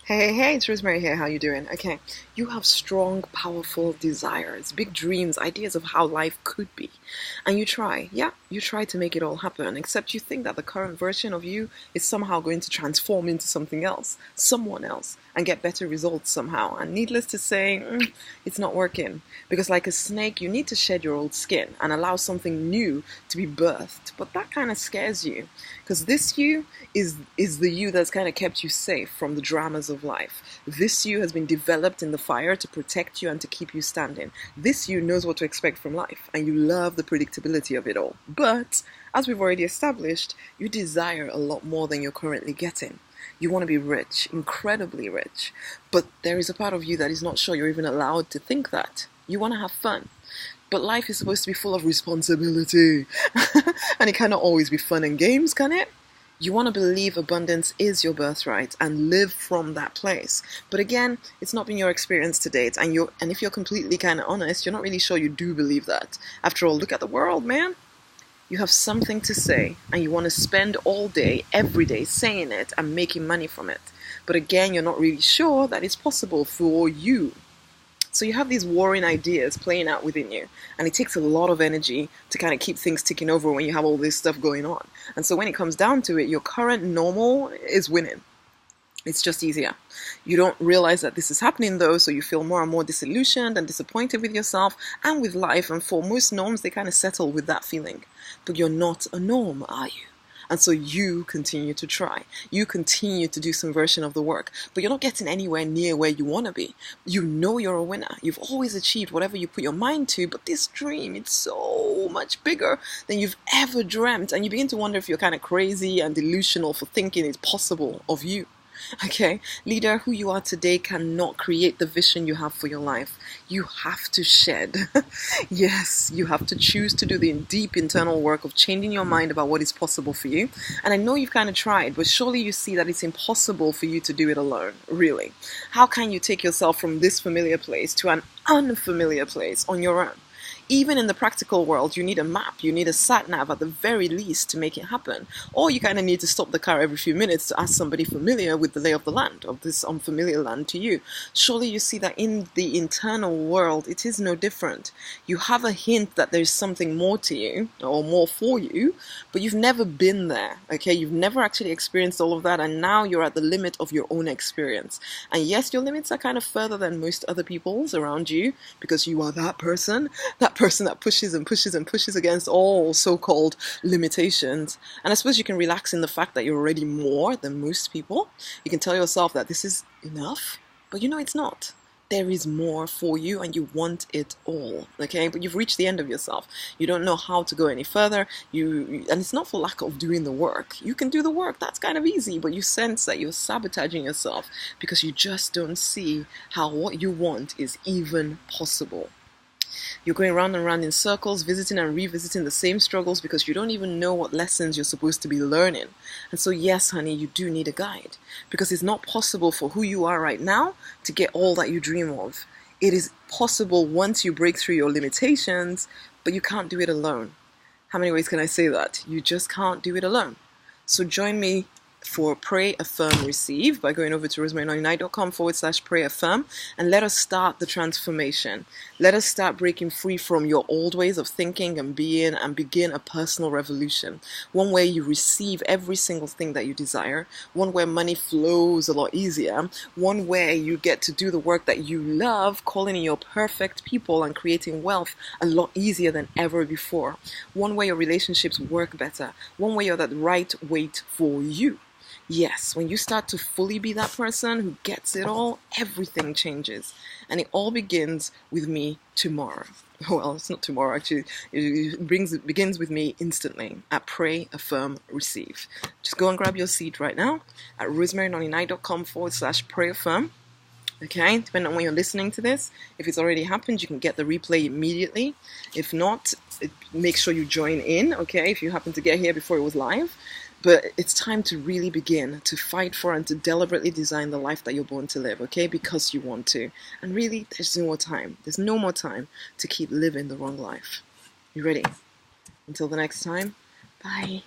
Hey, it's Rosemary here. How you doing? Okay, you have strong, powerful desires, big dreams, ideas of how life could be. And you try, yeah, you try to make it all happen, except you think that the current version of you is somehow going to transform into something else, someone else, and get better results somehow. And needless to say, it's not working. Because like a snake, you need to shed your old skin and allow something new to be birthed. But that kind of scares you. Because this you is the you that's kind of kept you safe from the dramas of life. This you has been developed in the fire to protect you and to keep you standing. This you knows what to expect from life, and you love the predictability of it all. But, as we've already established, you desire a lot more than you're currently getting. You want to be rich, incredibly rich. But there is a part of you that is not sure you're even allowed to think that. You want to have fun. But life is supposed to be full of responsibility. And it cannot always be fun and games, can it? You want to believe abundance is your birthright and live from that place. But again, it's not been your experience to date. And if you're completely kind of honest, you're not really sure you do believe that. After all, look at the world, man. You have something to say and you want to spend all day, every day saying it and making money from it. But again, you're not really sure that it's possible for you. So you have these warring ideas playing out within you, and it takes a lot of energy to kind of keep things ticking over when you have all this stuff going on. And so when it comes down to it, your current normal is winning. It's just easier. You don't realize that this is happening though, so you feel more and more disillusioned and disappointed with yourself and with life. And for most norms, they kind of settle with that feeling. But you're not a norm, are you? And so you continue to try. You continue to do some version of the work, but you're not getting anywhere near where you want to be. You know you're a winner. You've always achieved whatever you put your mind to, but this dream, it's so much bigger than you've ever dreamt. And you begin to wonder if you're kind of crazy and delusional for thinking it's possible of you. Okay, leader, who you are today cannot create the vision you have for your life. You have to shed. Yes, you have to choose to do the deep internal work of changing your mind about what is possible for you. And I know you've kind of tried, but surely you see that it's impossible for you to do it alone, really. How can you take yourself from this familiar place to an unfamiliar place on your own? Even in the practical world, you need a map, you need a sat nav at the very least to make it happen. Or you kind of need to stop the car every few minutes to ask somebody familiar with the lay of the land, of this unfamiliar land to you. Surely you see that in the internal world, it is no different. You have a hint that there's something more to you, or more for you, but you've never been there, okay? You've never actually experienced all of that, and now you're at the limit of your own experience. And yes, your limits are kind of further than most other people's around you, because you are that person that pushes and pushes and pushes against all so-called limitations. And I suppose you can relax in the fact that you're already more than most people. You can tell yourself that this is enough, but you know it's not. There is more for you and you want it all, okay? But you've reached the end of yourself. You don't know how to go any further. And it's not for lack of doing the work. You can do the work, that's kind of easy, but you sense that you're sabotaging yourself because you just don't see how what you want is even possible. You're going round and round in circles, visiting and revisiting the same struggles because you don't even know what lessons you're supposed to be learning. And so yes, honey, you do need a guide because it's not possible for who you are right now to get all that you dream of. It is possible once you break through your limitations, but you can't do it alone. How many ways can I say that? You just can't do it alone. So join me for Pray, Affirm, Receive by going over to rosemary99.com/pray affirm and let us start the transformation. Let us start breaking free from your old ways of thinking and being and begin a personal revolution. One where you receive every single thing that you desire. One where money flows a lot easier. One where you get to do the work that you love, calling in your perfect people and creating wealth a lot easier than ever before. One where your relationships work better. One where you're that right weight for you. Yes, when you start to fully be that person who gets it all, everything changes. And it all begins with me tomorrow. Well, it's not tomorrow, actually. It begins with me instantly at Pray, Affirm, Receive. Just go and grab your seat right now at rosemary99.com/pray affirm. Okay, depending on when you're listening to this. If it's already happened, you can get the replay immediately. If not, make sure you join in, okay, if you happen to get here before it was live. But it's time to really begin to fight for and to deliberately design the life that you're born to live, okay? Because you want to. And really, there's no more time. There's no more time to keep living the wrong life. You ready? Until the next time, bye.